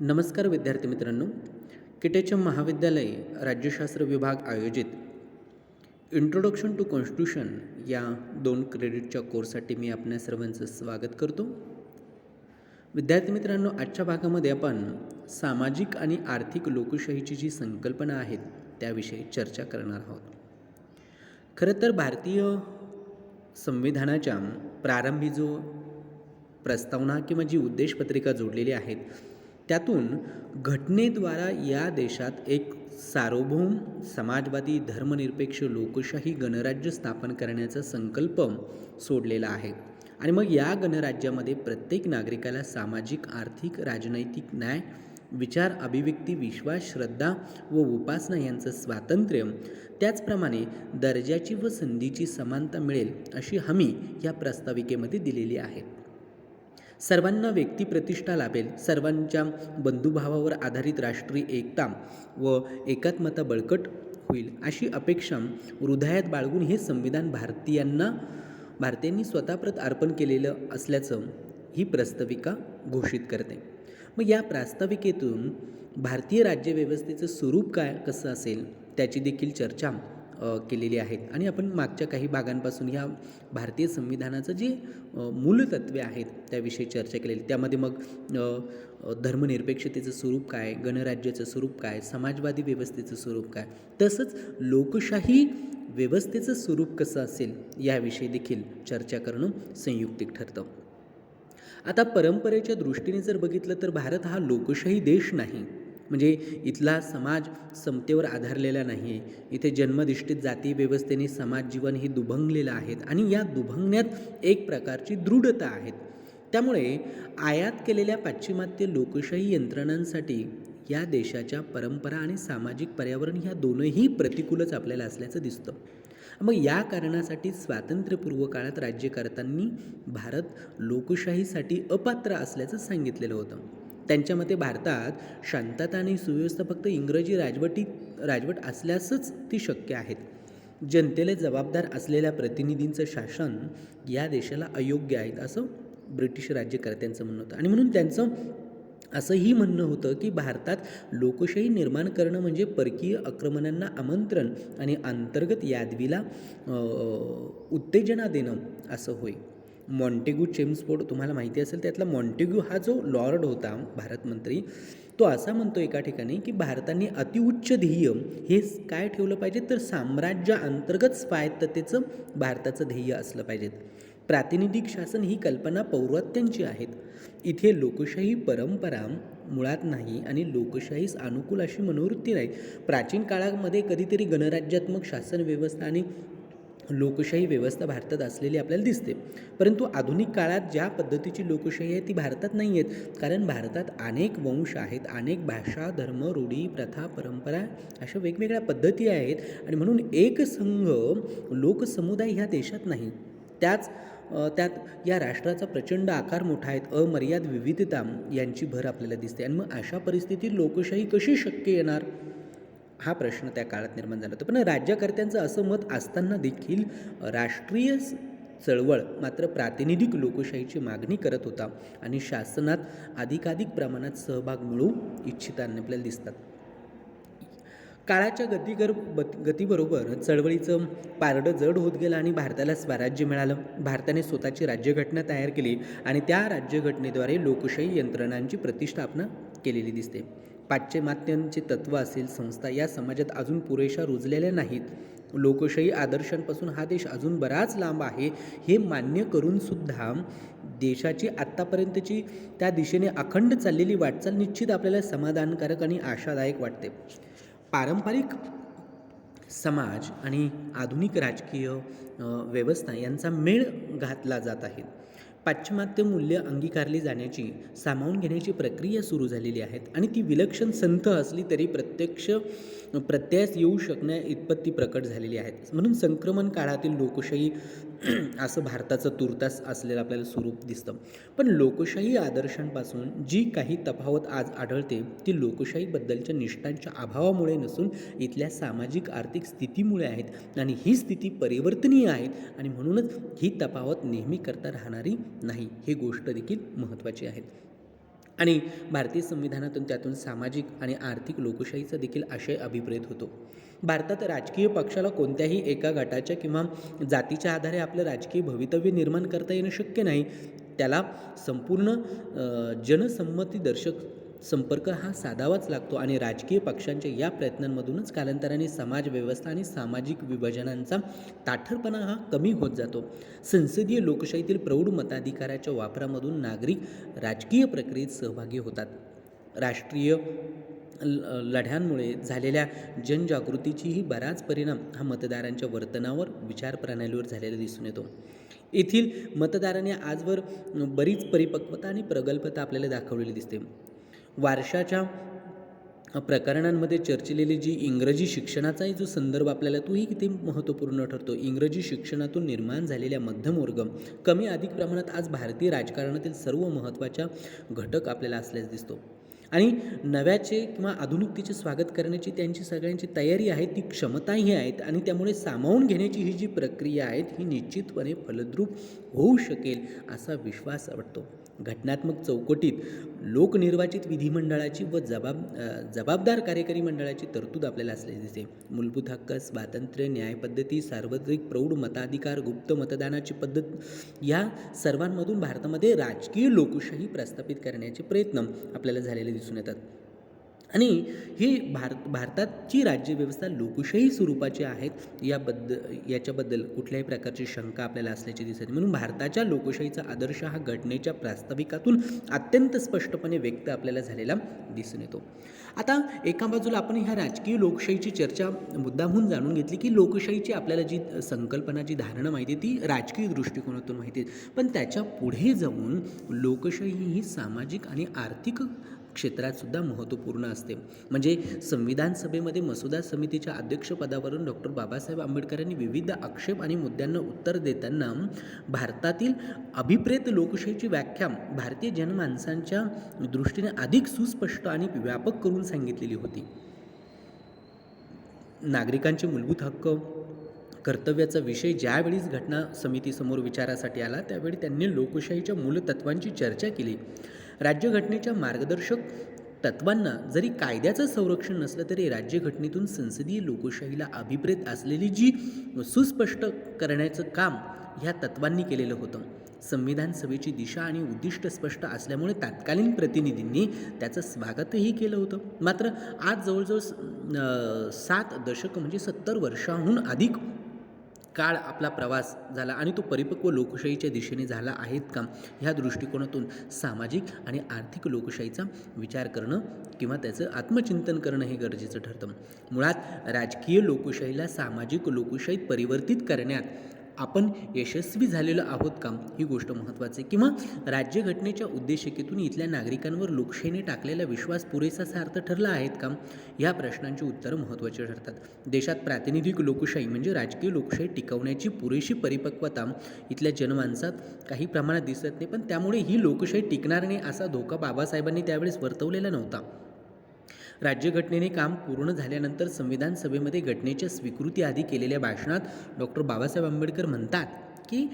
नमस्कार विद्यार्थी मित्रांनो. किटेचे महाविद्यालय राज्यशास्त्र विभाग आयोजित इंट्रोडक्शन टू कॉन्स्टिट्यूशन या 2 क्रेडिटच्या कोर्ससाठी मी आपल्या सर्वांचं स्वागत करतो. विद्यार्थी मित्रांनो, आजच्या भागामध्ये आपण सामाजिक आणि आर्थिक लोकशाहीची जी संकल्पना आहेत त्याविषयी चर्चा करणार आहोत. खरं तर भारतीय संविधानाच्या प्रारंभी जो प्रस्तावना किंवा जी उद्देशपत्रिका जोडलेली आहेत त्यातून घटनेद्वारा या देशात एक सार्वभौम समाजवादी धर्मनिरपेक्ष लोकशाही गणराज्य स्थापन करण्याचा संकल्प सोडलेला आहे. आणि मग या गणराज्यामध्ये प्रत्येक नागरिकाला सामाजिक, आर्थिक, राजनैतिक न्याय, विचार, अभिव्यक्ती, विश्वास, श्रद्धा व उपासना यांचं स्वातंत्र्य, त्याचप्रमाणे दर्जाची व संधीची समानता मिळेल अशी हमी या प्रस्ताविकेमध्ये दिलेली आहे. सर्वांना व्यक्तिप्रतिष्ठा लाभेल, सर्वांच्या बंधुभावावर आधारित राष्ट्रीय एकता व एकात्मता बळकट होईल अशी अपेक्षा हृदयात बाळगून हे संविधान भारतीयांनी स्वतःप्रत अर्पण केलेलं असल्याचं ही प्रस्ताविका घोषित करते. मग या प्रास्ताविकेतून भारतीय राज्यव्यवस्थेचं स्वरूप कसं असेल त्याची देखील चर्चा केलेली आहेत. आणि आपण मागच्या काही भागांपासून ह्या भारतीय संविधानाचं जे मूलतत्वे आहेत त्याविषयी चर्चा केलेली. त्यामध्ये मग धर्मनिरपेक्षतेचं स्वरूप काय, गणराज्याचं स्वरूप काय, समाजवादी व्यवस्थेचं स्वरूप काय, तसंच लोकशाही व्यवस्थेचं स्वरूप कसं असेल याविषयी देखील चर्चा करणं संयुक्तिक ठरतं. आता परंपरेच्या दृष्टीने जर बघितलं तर भारत हा लोकशाही देश नाही. म्हणजे इथला समाज समतेवर आधारलेला नाही. इथे जन्मधिष्ठित जाती व्यवस्थेने समाज जीवन हे दुभंगलेलं आहेत आणि या दुभंगण्यात एक प्रकारची दृढता आहेत. त्यामुळे आयात केलेल्या पाश्चिमात्य लोकशाही यंत्रणांसाठी या देशाच्या परंपरा आणि सामाजिक पर्यावरण ह्या दोनही प्रतिकूलच आपल्याला असल्याचं दिसतं. मग या कारणासाठी स्वातंत्र्यपूर्व काळात राज्यकर्त्यांनी भारत लोकशाहीसाठी अपात्र असल्याचं सांगितलेलं होतं. त्यांच्या मते भारतात शांतता आणि सुव्यवस्था फक्त इंग्रजी राजवट असल्यासच ती शक्य आहेत. जनतेला जबाबदार असलेल्या प्रतिनिधींचं शासन या देशाला अयोग्य आहेत असं ब्रिटिश राज्यकर्त्यांचं म्हणणं होतं. आणि म्हणून त्यांचं असंही म्हणणं होतं की भारतात लोकशाही निर्माण करणं म्हणजे परकीय आक्रमणांना आमंत्रण आणि अंतर्गत यादवीला उत्तेजना देणं असं होय. मॉन्टेग्यू चेम्सफोर्ड तुम्हाला माहिती असेल, त्यातला मॉन्टेग्यू हा जो लॉर्ड होता भारत मंत्री, तो असा म्हणतो एका ठिकाणी की भारताने अतिउच्च ध्येय हे काय ठेवलं पाहिजे तर साम्राज्य अंतर्गत स्वायत्ततेचं भारताचं ध्येय असलं पाहिजे. प्रातिनिधिक शासन ही कल्पना पौर्वात्यांची आहेत. इथे लोकशाही परंपरा मुळात नाही आणि लोकशाहीस अनुकूल अशी मनोवृत्ती नाही. प्राचीन काळामध्ये कधीतरी गणराज्यात्मक शासन व्यवस्था आणि लोकशाही व्यवस्था भारतात असलेली आपल्याला दिसते. परंतु आधुनिक काळात ज्या पद्धतीची लोकशाही आहे ती भारतात नाही आहेत. कारण भारतात अनेक वंश आहेत, अनेक भाषा, धर्म, रूढी, प्रथा, परंपरा अशा वेगवेगळ्या पद्धती आहेत आणि म्हणून एक संघ लोकसमुदाय ह्या देशात नाही. त्यात या राष्ट्राचा प्रचंड आकार मोठा आहे, अमर्याद विविधता यांची भर आपल्याला दिसते. आणि मग अशा परिस्थितीत लोकशाही कशी शक्य येणार हा प्रश्न त्या काळात निर्माण झाला होता. पण राज्यकर्त्यांचं असं मत असताना देखील राष्ट्रीय चळवळ मात्र प्रातिनिधिक लोकशाहीची मागणी करत होता आणि शासनात अधिकाधिक प्रमाणात सहभाग मिळवू इच्छितांना आपल्याला दिसतात. काळाच्या गतीबरोबर चळवळीचं पारडं जड होत गेलं आणि भारताला स्वराज्य मिळालं. भारताने स्वतःची राज्यघटना तयार केली आणि त्या राज्यघटनेद्वारे लोकशाही यंत्रणांची प्रतिष्ठापना केलेली दिसते. पाश्चिमात्यांचे तत्त्व असेल, संस्था या समाजात अजून पुरेशा रुजलेल्या नाहीत. लोकशाही आदर्शांपासून हा देश अजून बराच लांब आहे हे मान्य करूनसुद्धा देशाची आत्तापर्यंतची त्या दिशेने अखंड चाललेली वाटचाल निश्चित आपल्याला समाधानकारक आणि आशादायक वाटते. पारंपरिक समाज आणि आधुनिक राजकीय व्यवस्था यांचा मेळ घातला जात आहे. पाश्चिमात्य मूल्य अंगीकारली जाण्याची, सामावून घेण्याची प्रक्रिया सुरू झालेली आहेत आणि ती विलक्षण संथ असली तरी प्रत्ययास येऊ शकण्या इतपत ती प्रकट झालेली आहेत. म्हणून संक्रमण काळातील लोकशाही असं भारताचं तुर्तास असलेलं आपल्याला स्वरूप दिसतं. पण लोकशाही आदर्शांपासून जी काही तफावत आज आढळते ती लोकशाहीबद्दलच्या निष्ठांच्या अभावामुळे नसून इथल्या सामाजिक आर्थिक स्थितीमुळे आहेत आणि ही स्थिती परिवर्तनीय आहेत आणि म्हणूनच ही तफावत नेहमी करता राहणारी नाही. ही गोष्ट देखील महत्त्वाची आहे. आणि भारतीय संविधानातून त्यातून सामाजिक आणि आर्थिक लोकशाहीचा देखील आशय अभिप्रेत होतो. भारतात राजकीय पक्षाला कोणत्याही एका गटाच्या किंवा जातीच्या आधारे आपलं राजकीय भवितव्य निर्माण करता येणं शक्य नाही. त्याला संपूर्ण जनसंमतीदर्शक संपर्क हा साधावाच लागतो आणि राजकीय पक्षांच्या या प्रयत्नांमधूनच कालांतराने समाज व्यवस्था आणि सामाजिक विभाजनांचा ताठरपणा हा कमी होत जातो. संसदीय लोकशाहीतील प्रौढ मताधिकाराच्या वापरामधून नागरिक राजकीय प्रक्रियेत सहभागी होतात. राष्ट्रीय लढ्यांमुळे झालेल्या जनजागृतीचीही बराच परिणाम हा मतदारांच्या वर्तनावर, विचारप्रणालीवर झालेला दिसून येतो. येथील मतदारांनी आजवर बरीच परिपक्वता आणि प्रगल्भता आपल्याला दाखवलेली दिसते. वारशाच्या प्रकरणांमध्ये चर्चिलेली जी इंग्रजी शिक्षणाचाही जो संदर्भ आपल्याला तोही किती महत्त्वपूर्ण ठरतो. इंग्रजी शिक्षणातून निर्माण झालेल्या मध्यमवर्ग कमी अधिक प्रमाणात आज भारतीय राजकारणातील सर्व महत्त्वाच्या घटक आपल्याला असल्यास दिसतो आणि नव्याचे किंवा आधुनिकतेचे स्वागत करण्याची त्यांची सगळ्यांची तयारी आहे, ती क्षमताही आहेत आणि त्यामुळे सामावून घेण्याची ही जी प्रक्रिया आहे ही निश्चितपणे फलद्रूप होऊ शकेल असा विश्वास वाटतो. घटनात्मक चौकटीत लोकनिर्वाचित विधिमंडळाची व जबाबदार कार्यकारी मंडळाची तरतूद आपल्याला असल्याची दिसते. मूलभूत हक्क, स्वातंत्र्य, न्यायपद्धती, सार्वत्रिक प्रौढ मताधिकार, गुप्त मतदानाची पद्धत या सर्वांमधून भारतामध्ये राजकीय लोकशाही प्रस्थापित करण्याचे प्रयत्न आपल्याला झालेले दिसून येतात आणि ही भारताची राज्यव्यवस्था लोकशाही स्वरूपाची आहेत याच्याबद्दल कुठल्याही प्रकारची शंका आपल्याला असल्याची दिसते. म्हणून भारताच्या लोकशाहीचा आदर्श हा घटनेच्या प्रास्ताविकातून अत्यंत स्पष्टपणे व्यक्त आपल्याला झालेला दिसून येतो. आता एका बाजूला आपण ह्या राजकीय लोकशाहीची चर्चा मुद्दामहून जाणून घेतली की लोकशाहीची आपल्याला जी संकल्पना, जी धारणा माहिती आहे ती राजकीय दृष्टिकोनातून माहिती आहे, पण त्याच्या पुढे जाऊन लोकशाही ही सामाजिक आणि आर्थिक क्षेत्रात सुद्धा महत्त्वपूर्ण असते. म्हणजे संविधान सभेमध्ये मसुदा समितीच्या अध्यक्षपदावरून डॉक्टर बाबासाहेब आंबेडकरांनी विविध आक्षेप आणि मुद्द्यांना उत्तर देताना भारतातील अभिप्रेत लोकशाहीची व्याख्या भारतीय जनमानसांच्या दृष्टीने अधिक सुस्पष्ट आणि व्यापक करून सांगितलेली होती. नागरिकांचे मूलभूत हक्क, कर्तव्याचा विषय ज्यावेळीच घटना समितीसमोर विचारासाठी आला त्यावेळी त्यांनी लोकशाहीच्या मूलतत्वांची चर्चा केली. राज्यघटनेच्या मार्गदर्शक तत्वांना जरी कायद्याचं संरक्षण नसलं तरी राज्यघटनेतून संसदीय लोकशाहीला अभिप्रेत असलेली जी सुस्पष्ट करण्याचं काम ह्या तत्वांनी केलेलं होतं. संविधान सभेची दिशा आणि उद्दिष्ट स्पष्ट असल्यामुळे तत्कालीन प्रतिनिधींनी त्याचं स्वागतही केलं होतं. मात्र आज जवळजवळ 7 दशक म्हणजे 70 वर्षाहून अधिक काळ आपला प्रवास झाला आणि तो परिपक्व लोकशाहीच्या दिशेने झाला आहेत का, ह्या दृष्टिकोनातून सामाजिक आणि आर्थिक लोकशाहीचा विचार करणं किंवा त्याचं आत्मचिंतन करणं हे गरजेचं ठरतं. मुळात राजकीय लोकशाहीला सामाजिक लोकशाहीत परिवर्तित करण्यात आपण यशस्वी झालेलो आहोत का, ही गोष्ट महत्त्वाची आहे. किंवा राज्यघटनेच्या उद्देशिकेतून इथल्या नागरिकांवर लोकशाहीने टाकलेला विश्वास पुरेसा सार्थ ठरला आहेत का, ह्या प्रश्नांची उत्तरं महत्त्वाची ठरतात. देशात प्रातिनिधिक लोकशाही म्हणजे राजकीय लोकशाही टिकवण्याची पुरेशी परिपक्वता इथल्या जनमानसात काही प्रमाणात दिसत नाही, पण त्यामुळे ही लोकशाही टिकणार नाही असा धोका बाबासाहेबांनी त्यावेळेस वर्तवलेला नव्हता. राज्यघटनेने काम पूर्ण झाल्यानंतर संविधान सभेमध्ये घटनेच्या स्वीकृतीआधी केलेल्या भाषणात डॉक्टर बाबासाहेब आंबेडकर म्हणतात की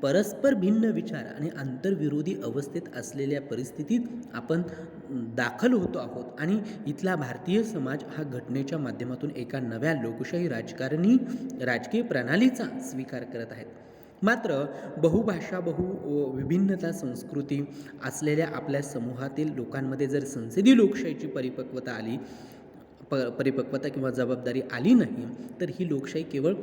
परस्पर भिन्न विचार आणि आंतरविरोधी अवस्थेत असलेल्या परिस्थितीत आपण दाखल होतो आहोत आणि इथला भारतीय समाज हा घटनेच्या माध्यमातून एका नव्या लोकशाही राजकीय प्रणालीचा स्वीकार करत आहेत. मात्र बहुभाषा विभिन्नता संस्कृती असलेल्या आपल्या समूहातील लोकांमध्ये जर संसदीय लोकशाहीची परिपक्वता किंवा जबाबदारी आली नाही तर ही लोकशाही केवळ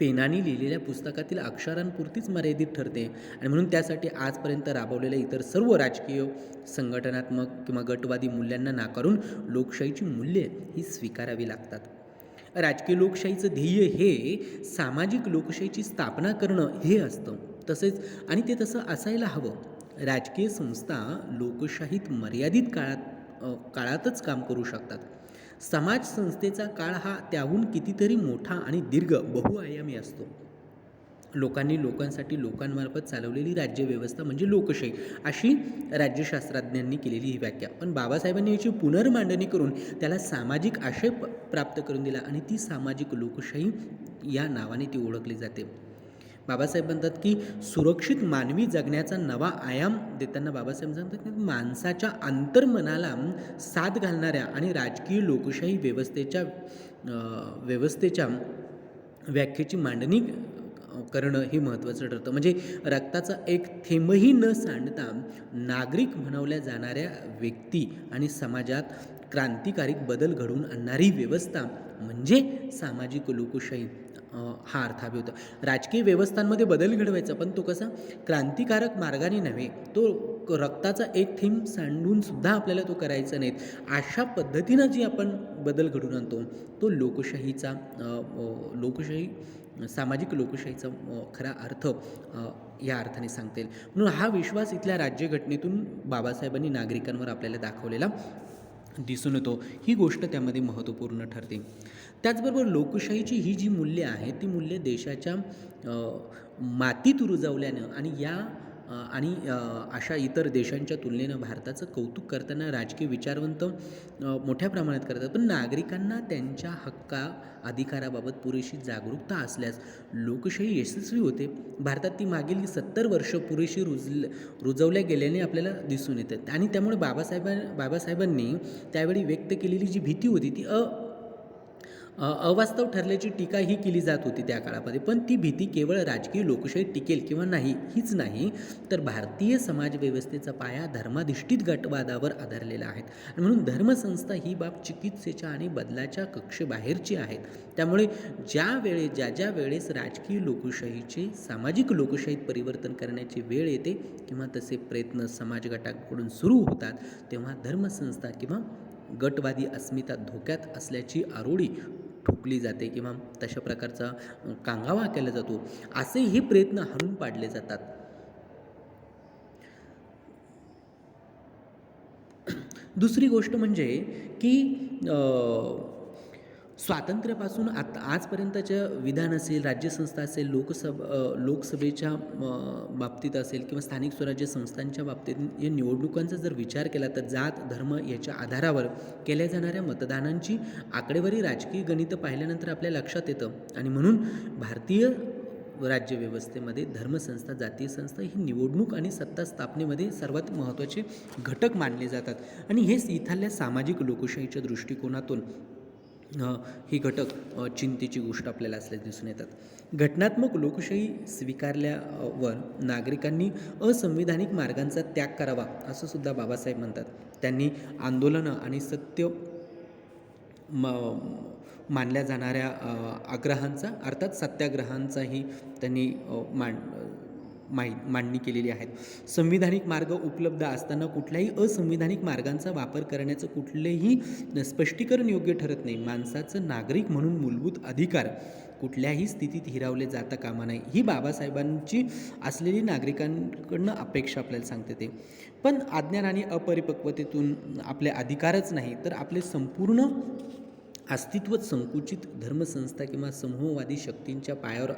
पेनाने लिहिलेल्या पुस्तकातील अक्षरांपुरतीच मर्यादित ठरते आणि म्हणून त्यासाठी आजपर्यंत राबवलेल्या इतर सर्व राजकीय, संघटनात्मक किंवा गटवादी मूल्यांना नाकारून लोकशाहीची मूल्ये ही स्वीकारावी लागतात. राजकीय लोकशाहीचं ध्येय हे सामाजिक लोकशाहीची स्थापना करणं हे असतं. ते तसं असायला हवं. राजकीय संस्था लोकशाहीत मर्यादित काळातच काम करू शकतात. समाज संस्थेचा काळ हा त्याहून कितीतरी मोठा आणि दीर्घ बहुआयामी असतो. लोकांसाठी लोकांमार्फत चालवलेली राज्यव्यवस्था म्हणजे लोकशाही अशी राज्यशास्त्रज्ञांनी केलेली ही व्याख्या. पण बाबासाहेबांनी याची पुनर्मांडणी करून त्याला सामाजिक आशय प्राप्त करून दिला आणि ती सामाजिक लोकशाही या नावाने ती ओळखली जाते. बाबासाहेब म्हणतात की सुरक्षित मानवी जगण्याचा नवा आयाम देताना बाबासाहेब सांगतात की माणसाच्या अंतर्मनाला साथ घालणाऱ्या आणि राजकीय लोकशाही व्यवस्थेच्या व्याख्येची मांडणी करणं हे महत्त्वाचं ठरतं. म्हणजे रक्ताचा एक थेंबही न सांडता नागरिक म्हणवल्या जाणाऱ्या व्यक्ती आणि समाजात क्रांतिकारी बदल घडवून आणणारी व्यवस्था म्हणजे सामाजिक लोकशाही हा अर्थाभे होता. राजकीय व्यवस्थांमध्ये बदल घडवायचा, पण तो कसा क्रांतिकारक मार्गाने नव्हे, तो रक्ताचा एक थेंब सांडून सुद्धा आपल्याला तो करायचा नाहीत. अशा पद्धतीनं जी आपण बदल घडवून आणतो तो लोकशाही सामाजिक लोकशाहीचा खरा अर्थ या अर्थाने सांगता येईल. म्हणून हा विश्वास इथल्या राज्यघटनेतून बाबासाहेबांनी नागरिकांवर आपल्याला दाखवलेला दिसून येतो. ही गोष्ट त्यामध्ये महत्त्वपूर्ण ठरते. त्याचबरोबर लोकशाहीची ही जी मूल्ये आहेत ती मूल्ये देशाच्या मातीत रुजवल्यानं आणि अशा इतर देशांच्या तुलनेनं भारताचं कौतुक करताना राजकीय विचारवंत मोठ्या प्रमाणात करतात. पण नागरिकांना त्यांच्या अधिकाराबाबत पुरेशी जागरूकता असल्यास लोकशाही यशस्वी होते. भारतात ती मागील 70 वर्ष पुरेशी रुजवल्या गेल्याने आपल्याला दिसून येतात. आणि त्यामुळे बाबासाहेबांनी त्यावेळी व्यक्त केलेली जी भीती होती ती अवास्तव ठरल्याची टीका ही केली जात होती त्या काळामध्ये. पण ती भीती केवळ राजकीय लोकशाही टिकेल किंवा नाही हीच नाही, तर भारतीय समाजव्यवस्थेचा पाया धर्माधिष्ठित गटवादावर आधारलेला आहे. आणि म्हणून धर्मसंस्था ही बाब चिकित्सेच्या आणि बदलाच्या कक्षेबाहेरची आहेत. त्यामुळे ज्या वेळेस राजकीय लोकशाहीचे सामाजिक लोकशाहीत परिवर्तन करण्याची वेळ येते किंवा तसे प्रयत्न समाजगटाकडून सुरू होतात, तेव्हा धर्मसंस्था किंवा गटवादी अस्मिता धोक्यात असल्याची आरोळी ठोकली जाते किंवा तशा प्रकारचा कांगावा केला जातो. असे हे प्रयत्न हाणून पाडले जातात. दुसरी गोष्ट म्हणजे की स्वातंत्र्यापासून आजपर्यंतच्या विधान असेल, राज्यसंस्था असेल, लोकसभेच्या बाबतीत असेल किंवा स्थानिक स्वराज्य संस्थांच्या बाबतीत या निवडणुकांचा जर विचार केला तर जात धर्म याच्या आधारावर केल्या जाणाऱ्या मतदानांची आकडेवारी राजकीय गणितं पाहिल्यानंतर आपल्या लक्षात येतं. आणि म्हणून भारतीय राज्यव्यवस्थेमध्ये धर्मसंस्था, जातीय संस्था ही निवडणूक आणि सत्ता स्थापनेमध्ये सर्वात महत्त्वाचे घटक मानले जातात. आणि हेच इथल्या सामाजिक लोकशाहीच्या दृष्टिकोनातून ही घटक चिंतेची गोष्ट आपल्याला असल्यास दिसून येतात. घटनात्मक लोकशाही स्वीकारल्यावर नागरिकांनी असंविधानिक मार्गांचा त्याग करावा असं सुद्धा बाबासाहेब म्हणतात. त्यांनी आंदोलनं आणि सत्य मानल्या जाणाऱ्या आग्रहांचा अर्थात सत्याग्रहांचाही त्यांनी मांडणी केलेली आहे. संविधानिक मार्ग उपलब्ध असताना कुठल्याही असंविधानिक मार्गांचा वापर करण्याचं कुठलेही स्पष्टीकरण योग्य ठरत नाही. माणसाचं नागरिक म्हणून मूलभूत अधिकार कुठल्याही स्थितीत हिरावले जाता कामा नये ही बाबासाहेबांची असलेली नागरिकांकडनं अपेक्षा आपल्याला सांगते ते. पण अज्ञान आणि अपरिपक्वतेतून आपले अधिकारच नाही तर आपले संपूर्ण अस्तित्वच संकुचित धर्मसंस्था किंवा समूहवादी शक्तींच्या पायावर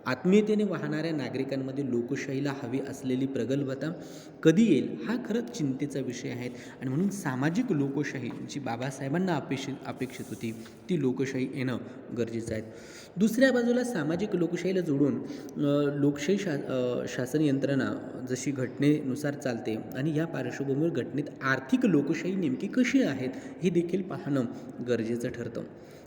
आत्मीयतेने वाहणाऱ्या नागरिकांमध्ये लोकशाहीला हवी असलेली प्रगल्भता कधी येईल हा खरंच चिंतेचा विषय आहे. आणि म्हणून सामाजिक लोकशाही जी बाबासाहेबांना अपेक्षित होती ती लोकशाही येणं गरजेचं आहे. दुसऱ्या बाजूला सामाजिक लोकशाहीला जोडून लोकशाही शासन यंत्रणा जशी घटनेनुसार चालते आणि या पार्श्वभूमीवर घटनेत आर्थिक लोकशाही नेमकी कशी आहेत हे देखील पाहणं गरजेचं ठरतं.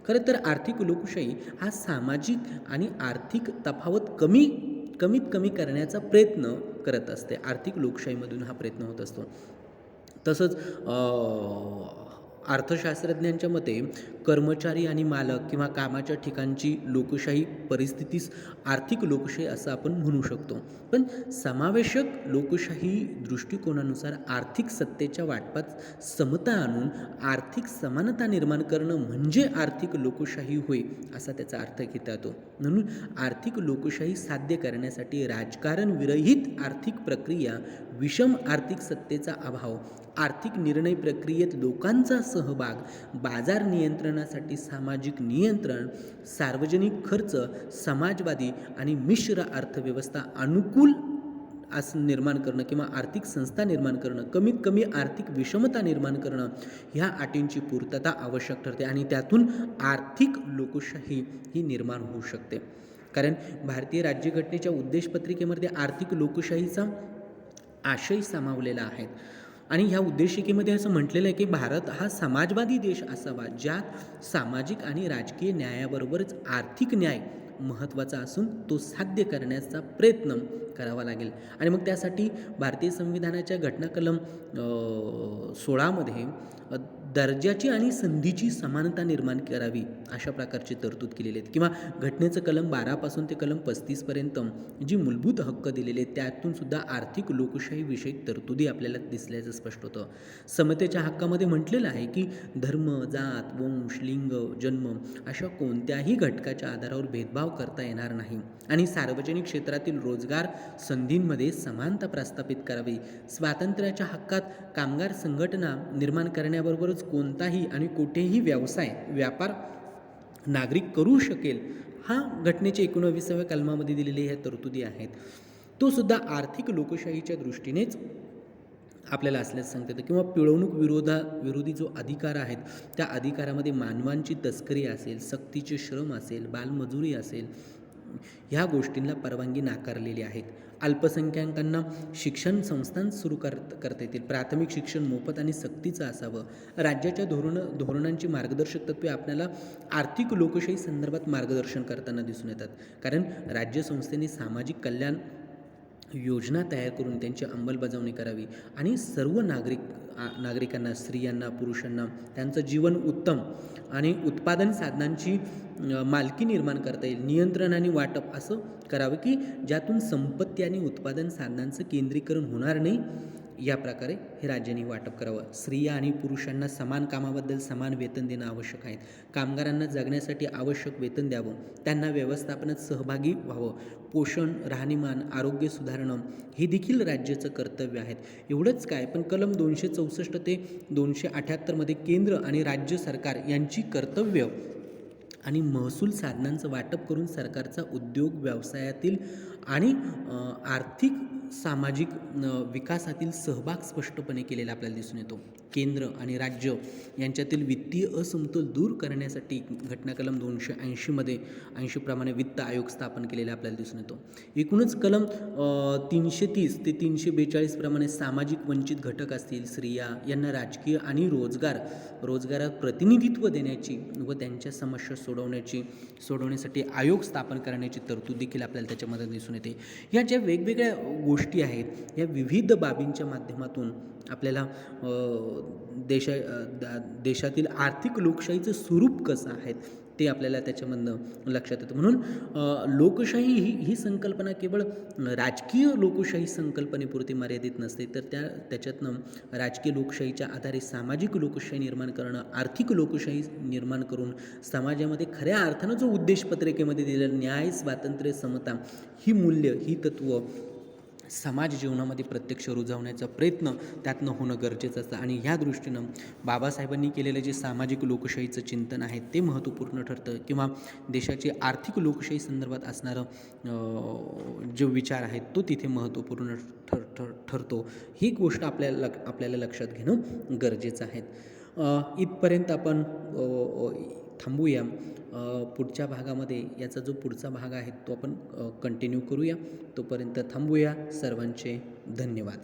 खरं तर आर्थिक लोकशाही हा सामाजिक आणि आर्थिक तफावत कमीत कमी करण्याचा प्रयत्न करत असते. आर्थिक लोकशाहीमधून हा प्रयत्न होत असतो. तसंच अर्थशास्त्रज्ञांच्या मते कर्मचारी आणि मालक किंवा कामाच्या ठिकाणची लोकशाही परिस्थितीस आर्थिक लोकशाही असं आपण म्हणू शकतो. पण समावेशक लोकशाही दृष्टिकोनानुसार आर्थिक सत्तेच्या वाटपात समता आणून आर्थिक समानता निर्माण करणं म्हणजे आर्थिक लोकशाही होय असा त्याचा अर्थ घेता येतो. म्हणून आर्थिक लोकशाही साध्य करण्यासाठी राजकारण विरहित आर्थिक प्रक्रिया, विषम आर्थिक सत्तेचा अभाव, आर्थिक निर्णय प्रक्रियेत लोकांचा सहभाग, बाजार नियंत्रणासाठी सामाजिक नियंत्रण, सार्वजनिक खर्च, समाजवादी आणि मिश्र अर्थव्यवस्था अनुकूल असं निर्माण करणं किंवा आर्थिक संस्था निर्माण करणं, कमीत कमी आर्थिक विषमता निर्माण करणं ह्या अटींची पूर्तता आवश्यक ठरते आणि त्यातून आर्थिक लोकशाही ही निर्माण होऊ शकते. कारण भारतीय राज्यघटनेच्या उद्देशपत्रिकेमध्ये आर्थिक लोकशाहीचा आशय सामावलेला आहे आणि ह्या उद्देशिकेमध्ये असं म्हटलेलं आहे की भारत हा समाजवादी देश असावा, ज्यात सामाजिक आणि राजकीय न्यायाबरोबरच आर्थिक न्याय महत्त्वाचा असून तो साध्य करण्याचा प्रयत्न करावा लागेल. आणि मग त्यासाठी भारतीय संविधानाच्या घटना कलम 16मध्ये दर्जाची आणि संधीची समानता निर्माण करावी अशा प्रकारची तरतूद केलेली आहेत. किंवा घटनेचं कलम 12 ते कलम 35 जी मूलभूत हक्क दिलेले आहेत त्यातून सुद्धा आर्थिक लोकशाही विषयक तरतुदी आपल्याला दिसल्याचं स्पष्ट होतं. समतेच्या हक्कामध्ये म्हटलेलं आहे की धर्म, जात, वंश, लिंग, जन्म अशा कोणत्याही घटकाच्या आधारावर भेदभाव करता येणार नाही आणि सार्वजनिक क्षेत्रातील रोजगार संधींमध्ये समानता प्रस्थापित करावी. स्वातंत्र्याच्या हक्कात कामगार संघटना निर्माण करण्याबरोबरच कोणताही आणि कुठेही व्यवसाय, व्यापार नागरिक करू शकेल हा घटनेच्या 19व्या कलमामध्ये दिलेल्या ह्या तरतुदी आहेत. तो सुद्धा आर्थिक लोकशाहीच्या दृष्टीनेच आपल्याला असल्याचं सांगता येतं. किंवा पिळवणूक विरोधी जो अधिकार आहेत त्या अधिकारामध्ये मानवांची तस्करी असेल, सक्तीचे श्रम असेल, बालमजुरी असेल, ह्या गोष्टींना परवानगी नाकारलेली आहेत. अल्पसंख्याकांना शिक्षण संस्थान सुरू करता येतील. प्राथमिक शिक्षण मोफत आणि सक्तीचं असावं. राज्याच्या धोरणांची मार्गदर्शक तत्त्वे आपल्याला आर्थिक लोकशाही संदर्भात मार्गदर्शन करताना दिसून येतात. कारण राज्यसंस्थेने सामाजिक कल्याण योजना तयार करून त्यांची अंमलबजावणी करावी आणि सर्व नागरिकांना, स्त्रियांना, पुरुषांना त्यांचं जीवन उत्तम आणि उत्पादन साधनांची मालकी निर्माण करता येईल. नियंत्रण आणि वाटप असं करावं की ज्यातून संपत्ती आणि उत्पादन साधनांचं केंद्रीकरण होणार नाही. या प्रकारे हे राज्यांनी वाटप करावं. स्त्रिया आणि पुरुषांना समान कामाबद्दल समान वेतन देणं आवश्यक आहे. कामगारांना जगण्यासाठी आवश्यक वेतन द्यावं. त्यांना व्यवस्थापनात सहभागी व्हावं. पोषण, राहणीमान, आरोग्य सुधारणं हे देखील राज्याचं कर्तव्य आहेत. एवढंच काय, पण कलम 264 ते 278 केंद्र आणि राज्य सरकार यांची कर्तव्य आणि महसूल साधनांचं वाटप करून सरकारचा उद्योग व्यवसायातील आणि आर्थिक सामाजिक विकासातील सहभाग स्पष्टपणे केलेला आपल्याला दिसून येतो. केंद्र आणि राज्य यांच्यातील वित्तीय असमतोल दूर करण्यासाठी घटना कलम 280मध्ये 80 प्रमाणे वित्त आयोग स्थापन केलेला आपल्याला दिसून येतो. एकूणच कलम 330 ते 342 प्रमाणे सामाजिक वंचित घटक असतील, स्त्रिया यांना राजकीय आणि रोजगारात प्रतिनिधित्व देण्याची व त्यांच्या समस्या सोडवण्यासाठी आयोग स्थापन करण्याची तरतूद देखील आपल्याला त्याच्यामध्ये दिसून येते. या ज्या वेगवेगळ्या गोष्टी आहेत या विविध बाबींच्या माध्यमातून आपल्याला देशातील आर्थिक लोकशाहीचं स्वरूप कसं आहे ते आपल्याला त्याच्यामधनं लक्षात येतं. म्हणून लोकशाही ही संकल्पना केवळ राजकीय लोकशाही संकल्पनेपुरती मर्यादित नसते, तर त्याच्यातनं राजकीय लोकशाहीच्या आधारे सामाजिक लोकशाही निर्माण करणं, आर्थिक लोकशाही निर्माण करून समाजामध्ये खऱ्या अर्थानं जो उद्देशपत्रिकेमध्ये दिलेला न्याय, स्वातंत्र्य, समता ही मूल्य, ही तत्त्व समाज जीवनामध्ये प्रत्यक्ष रुजवण्याचा प्रयत्न त्यातनं होणं गरजेचं असतं. आणि ह्या दृष्टीनं बाबासाहेबांनी केलेलं जे सामाजिक लोकशाहीचं चिंतन आहे ते महत्त्वपूर्ण ठरतं. किंवा देशाची आर्थिक लोकशाही संदर्भात असणारं जो विचार आहे तो तिथे महत्त्वपूर्ण ठरतो. ही गोष्ट आपल्याला लक्षात घेणं गरजेचं आहे. इथपर्यंत आपण थांबूया. पुढच्या भागामध्ये याचा जो पुढचा भाग आहे तो आपण कंटिन्यू करूया. तोपर्यंत थांबूया. सर्वांचे धन्यवाद.